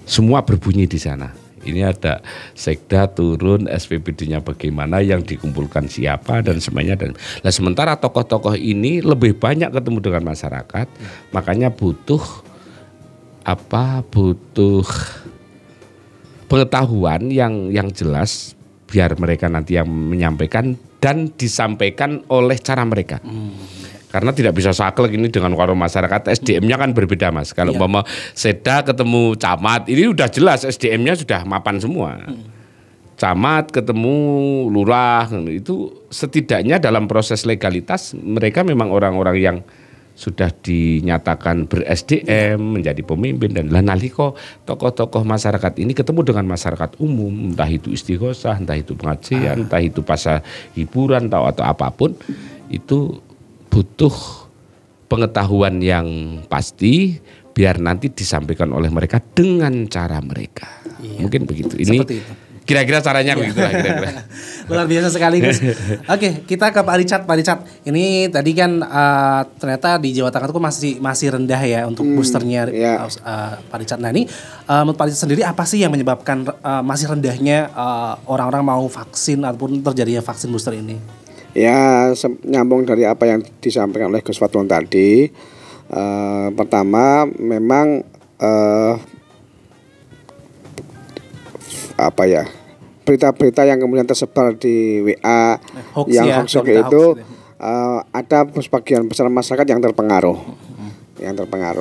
Speaker 2: Semua berbunyi di sana. Ini ada sekda turun, SPPD-nya bagaimana, yang dikumpulkan siapa dan semuanya. Nah, sementara tokoh-tokoh ini lebih banyak ketemu dengan masyarakat, makanya butuh pengetahuan yang jelas biar mereka nanti yang menyampaikan dan disampaikan oleh cara mereka. Karena tidak bisa saklek ini dengan warung masyarakat, SDM-nya kan berbeda Mas. Kalau umpama Seda ketemu camat, ini udah jelas SDM-nya sudah mapan semua. Camat ketemu lurah, itu setidaknya dalam proses legalitas mereka memang orang-orang yang sudah dinyatakan ber-SDM, menjadi pemimpin. Dan nalika tokoh-tokoh masyarakat ini ketemu dengan masyarakat umum, entah itu istighosah, entah itu pengajian, entah itu pasar hiburan atau apapun, itu butuh pengetahuan yang pasti biar nanti disampaikan oleh mereka dengan cara mereka. Mungkin begitu. Ini kira-kira caranya begitu lah kira-kira.
Speaker 1: Luar biasa sekali Gus. Oke, kita ke Pak Richard. Ini tadi kan ternyata di Jawa Tengah itu masih rendah ya untuk boosternya Pak Richard. Nah ini menurut Pak Richard sendiri apa sih yang menyebabkan masih rendahnya orang-orang mau vaksin ataupun terjadinya vaksin booster ini?
Speaker 4: Ya, nyambung dari apa yang disampaikan oleh Gus Fadlon tadi. Pertama, memang berita-berita yang kemudian tersebar di WA hoax itu ada sebagian besar masyarakat yang terpengaruh,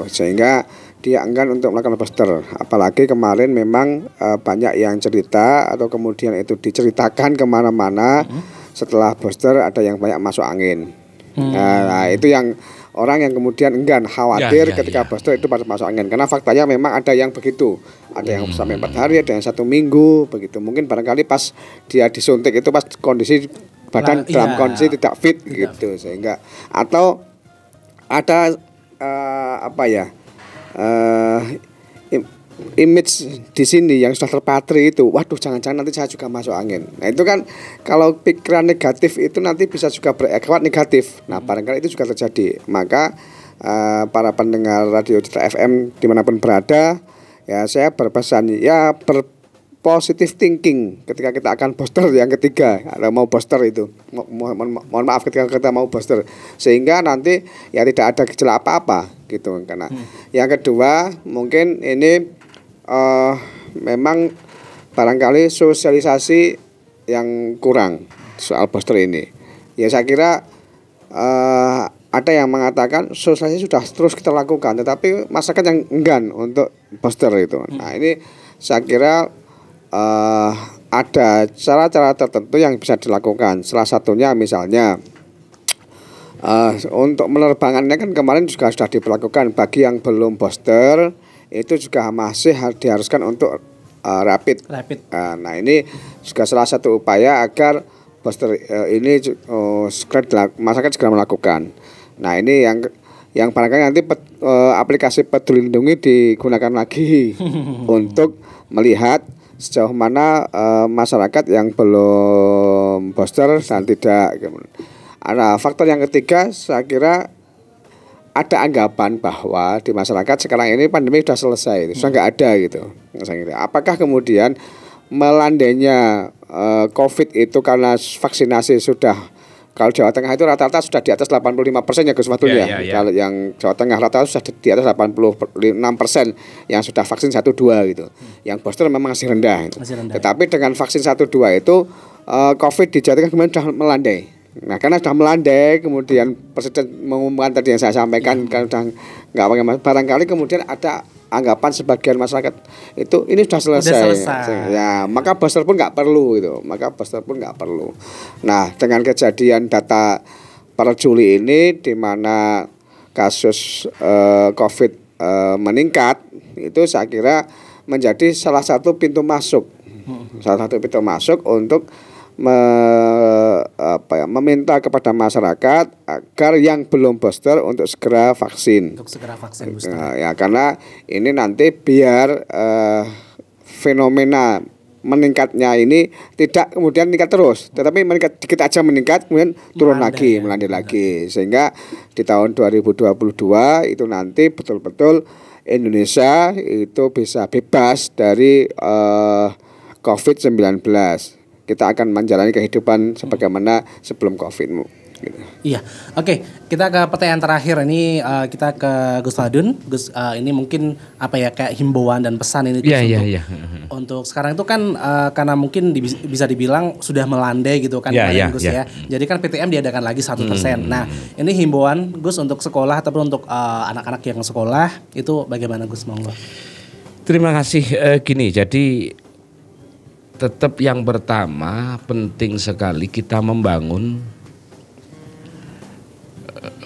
Speaker 4: sehingga dia enggan untuk melakukan booster. Apalagi kemarin memang banyak yang cerita atau kemudian itu diceritakan kemana-mana. Setelah booster ada yang banyak masuk angin. Nah, itu yang orang yang kemudian enggan, khawatir ketika booster itu pada masuk angin. Karena faktanya memang ada yang begitu. Ada yang sampai 4 hari, ada yang 1 minggu begitu. Mungkin barangkali pas dia disuntik itu pas kondisi badan dalam kondisi tidak fit gitu, sehingga atau ada image di sini yang sudah terpatri itu, waduh jangan-jangan nanti saya juga masuk angin. Nah itu kan kalau pikiran negatif itu nanti bisa juga berakibat negatif. Nah barangkali itu juga terjadi. Maka para pendengar Radio Citra FM dimanapun berada, ya saya berpesan ya positive thinking ketika kita akan booster yang ketiga, mau booster itu, mohon maaf ketika kita mau booster, sehingga nanti ya tidak ada gejala apa-apa gitu. Karena yang kedua mungkin ini memang barangkali sosialisasi yang kurang soal booster ini. Ya saya kira ada yang mengatakan sosialisasi sudah terus kita lakukan, tetapi masyarakat yang enggan untuk booster itu. Nah ini saya kira ada cara-cara tertentu yang bisa dilakukan. Salah satunya misalnya untuk penerbangannya kan kemarin juga sudah diberlakukan bagi yang belum booster itu juga masih diharuskan untuk rapid. Nah ini juga salah satu upaya agar booster ini masyarakat segera melakukan. Nah ini yang barangkali nanti aplikasi Peduli Lindungi digunakan lagi untuk melihat sejauh mana masyarakat yang belum booster dan tidak. Nah, faktor yang ketiga saya kira ada anggapan bahwa di masyarakat sekarang ini pandemi sudah selesai, sudah nggak ada gitu. Apakah kemudian melandainya COVID itu karena vaksinasi sudah, kalau Jawa Tengah itu rata-rata sudah di atas 85% ya Gus Wadun ya. Kalau yang Jawa Tengah rata-rata sudah di atas 86% yang sudah vaksin 1-2 gitu. Yang booster memang masih rendah. Tetapi dengan vaksin 1-2 itu COVID di Jawa Tengah kemudian sudah melandai. Nah karena sudah melandai, kemudian Presiden mengumumkan tadi yang saya sampaikan kan sudah nggak pakai masker. Barangkali kemudian ada anggapan sebagian masyarakat itu ini sudah selesai. Ya maka booster pun nggak perlu gitu. Nah dengan kejadian data per Juli ini di mana kasus COVID meningkat, itu saya kira menjadi salah satu pintu masuk untuk meminta kepada masyarakat agar yang belum booster untuk segera vaksin.
Speaker 1: Booster.
Speaker 4: Ya karena ini nanti biar fenomena meningkatnya ini tidak kemudian meningkat terus, tetapi meningkat dikit aja meningkat kemudian turun melandai lagi, sehingga di tahun 2022 itu nanti betul-betul Indonesia itu bisa bebas dari COVID-19. Kita akan menjalani kehidupan sebagaimana sebelum COVID. Gitu.
Speaker 1: Iya, oke. Kita ke pertanyaan terakhir ini, kita ke Gus Wadun. Gus, ini mungkin apa ya kayak himbauan dan pesan ini untuk sekarang itu kan karena mungkin bisa dibilang sudah melandai gitu kan, Gus ya. Jadi kan PTM diadakan lagi 1%. Nah, ini himbauan Gus untuk sekolah ataupun untuk anak-anak yang sekolah itu bagaimana Gus, monggo?
Speaker 2: Terima kasih. Gini, jadi tetap yang pertama penting sekali kita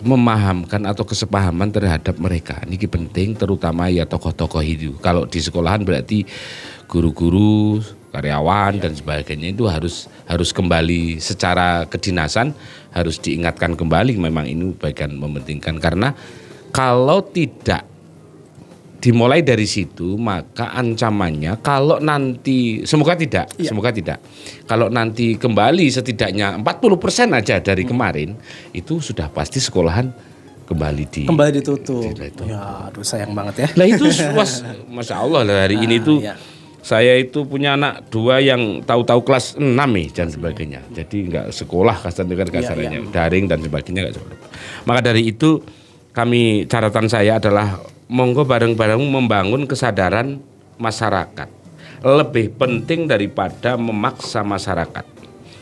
Speaker 2: memahamkan atau kesepahaman terhadap mereka. Ini penting terutama ya tokoh-tokoh itu. Kalau di sekolahan berarti guru-guru, karyawan dan sebagainya itu harus kembali secara kedinasan, harus diingatkan kembali memang ini bagian mementingkan, karena kalau tidak dimulai dari situ maka ancamannya kalau nanti semoga tidak kalau nanti kembali setidaknya 40% aja dari kemarin itu sudah pasti sekolahan kembali
Speaker 1: ditutup. Ya, aduh sayang banget ya.
Speaker 2: Lah itu Masya Allah lah hari ini tuh saya itu punya anak 2 yang tahu-tahu kelas 6 dan sebagainya. Jadi enggak sekolah kasarnya daring dan sebagainya enggak sekolah. Maka dari itu catatan saya adalah monggo bareng-bareng membangun kesadaran masyarakat. Lebih penting daripada memaksa masyarakat.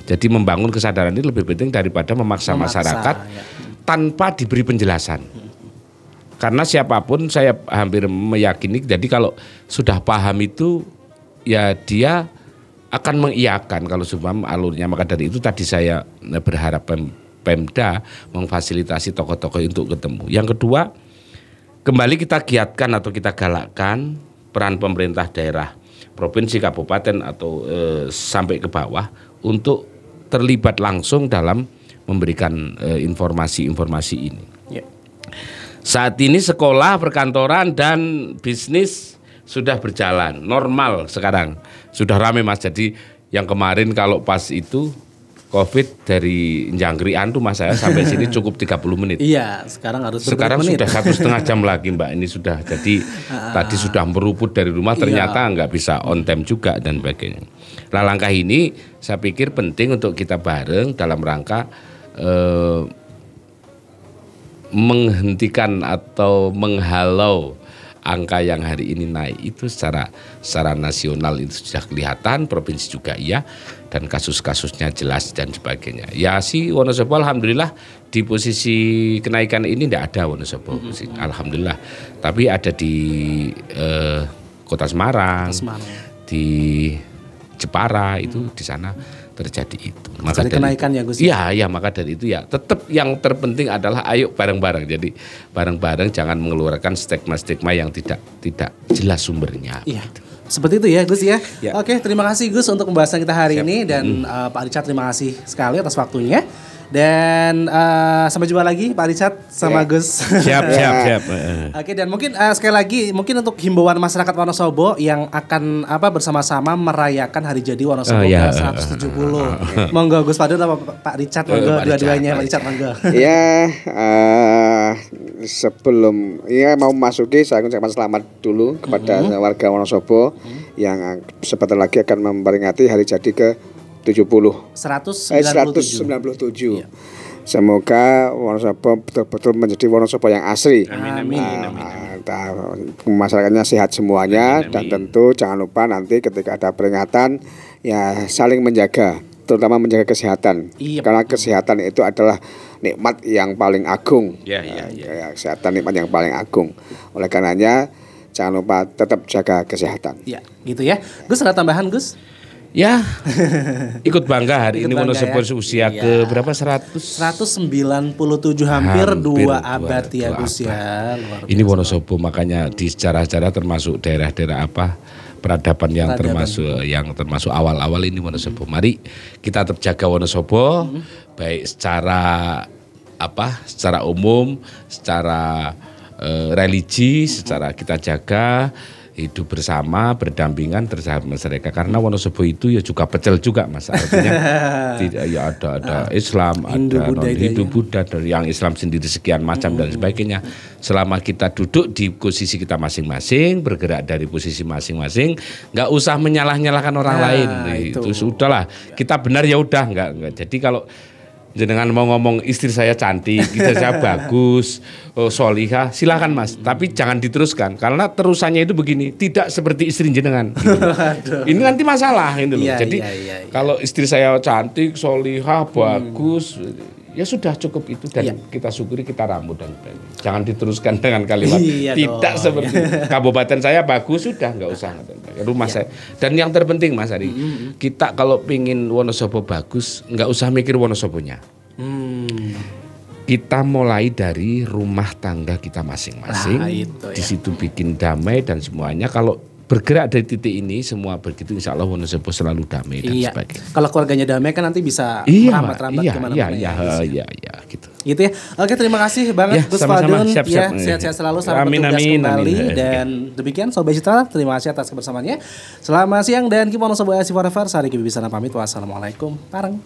Speaker 2: Jadi membangun kesadaran ini lebih penting daripada memaksa masyarakat tanpa diberi penjelasan. Karena siapapun saya hampir meyakini, jadi kalau sudah paham itu ya dia akan mengiyakan kalau sumpah alurnya. Maka dari itu tadi saya berharap Pemda memfasilitasi tokoh-tokoh untuk ketemu. Yang kedua, kembali kita giatkan atau kita galakkan peran pemerintah daerah, provinsi, kabupaten atau sampai ke bawah untuk terlibat langsung dalam memberikan informasi-informasi ini. Saat ini sekolah, perkantoran dan bisnis sudah berjalan normal sekarang. Sudah ramai Mas. Jadi yang kemarin kalau pas itu Covid dari Jangkrian tuh Mas saya sampai sini cukup 30 menit.
Speaker 1: Iya, sekarang harus
Speaker 2: sekarang
Speaker 1: menit.
Speaker 2: Sudah 1,5 jam lagi Mbak. Ini sudah jadi tadi sudah meruput dari rumah ternyata nggak bisa on time juga dan sebagainya. Nah langkah ini saya pikir penting untuk kita bareng dalam rangka menghentikan atau menghalau angka yang hari ini naik itu secara nasional itu sudah kelihatan, provinsi juga iya, dan kasus-kasusnya jelas dan sebagainya. Ya si Wonosobo alhamdulillah di posisi kenaikan ini tidak ada Wonosobo, alhamdulillah. Tapi ada di Kota Semarang, di Jepara itu di sana terjadi itu.
Speaker 1: Maka dari kenaikan ya Gus.
Speaker 2: Iya, maka dari itu ya tetap yang terpenting adalah ayo bareng-bareng. Jadi bareng-bareng jangan mengeluarkan stigma-stigma yang tidak jelas sumbernya.
Speaker 1: Iya. Seperti itu ya Gus ya. Oke, terima kasih Gus untuk pembahasan kita hari ini dan Pak Richard terima kasih sekali atas waktunya. Dan sampai jumpa lagi Pak Richard sama Gus.
Speaker 2: Siap.
Speaker 1: Oke, dan mungkin sekali lagi mungkin untuk himbauan masyarakat Wonosobo yang akan bersama-sama merayakan hari jadi Wonosobo ke 170. Monggo Gus Fadil atau Pak Richard, monggo dua-duanya Pak Richard, monggo.
Speaker 4: Ya, sebelum mau masuki saya ucapkan selamat dulu kepada warga Wonosobo yang sebentar lagi akan memperingati hari jadi ke 197.
Speaker 1: Iya.
Speaker 4: Semoga Wonosobo betul-betul menjadi Wonosobo yang asli.
Speaker 1: Amin.
Speaker 4: Masyarakatnya sehat semuanya. Dan tentu jangan lupa nanti ketika ada peringatan ya saling menjaga, terutama menjaga kesehatan. Karena kesehatan itu adalah nikmat yang paling agung. Kesehatan nikmat yang paling agung. Oleh karenanya jangan lupa tetap jaga kesehatan.
Speaker 1: Iya, gitu ya. Gus ada tambahan Gus?
Speaker 2: Ya, ikut bangga hari ini Wonosobo usia ke berapa?
Speaker 1: 197 hampir 2 abad ya Gus ya.
Speaker 2: Ini Wonosobo makanya di sejarah-sejarah termasuk daerah-daerah peradaban yang termasuk awal-awal ini Wonosobo. Mari kita tetap jaga Wonosobo baik secara umum, secara religi, secara kita jaga hidup bersama, berdampingan terhadap masyarakat. Karena Wonosobo itu ya juga pecel juga Mas. Artinya tidak ya ada Islam, ada Hindu, Buddha, dari yang Islam sendiri sekian macam dan sebagainya. Selama kita duduk di posisi kita masing-masing, bergerak dari posisi masing-masing, nggak usah menyalah-nyalahkan orang lain. Itu sudahlah. Kita benar ya udah nggak. Jadi kalau jenengan mau ngomong istri saya cantik, istri saya bagus, solihah, silakan Mas. Tapi jangan diteruskan karena terusannya itu begini, tidak seperti istri jenengan. Gitu. Ini nanti masalah gitu loh. Jadi kalau istri saya cantik, solihah, bagus, ya sudah cukup itu dan kita syukuri, kita rambut dan jangan diteruskan dengan kalimat tidak seperti kabupaten saya bagus, sudah nggak usah rumah saya. Dan yang terpenting Mas Ari, kita kalau pingin Wonosobo bagus nggak usah mikir Wonosobonya. Kita mulai dari rumah tangga kita masing-masing, di situ bikin damai dan semuanya. Kalau bergerak dari titik ini semua begitu, insya Allah Wonosobo selalu damai dan sebagainya.
Speaker 1: Kalau keluarganya damai kan nanti bisa merambat-rambat kemana-mana.
Speaker 2: Iya, gitu.
Speaker 1: Gitu ya. Oke, terima kasih banget Gus Fadun. Ya, sehat-sehat selalu, selamat bertugas kembali. Dan demikian Sobat Citra, terima kasih atas kebersamaannya. Selamat siang dan keep Wonosobo Forever. Saya Riki Bibisana pamit. Wassalamualaikum. Pareng.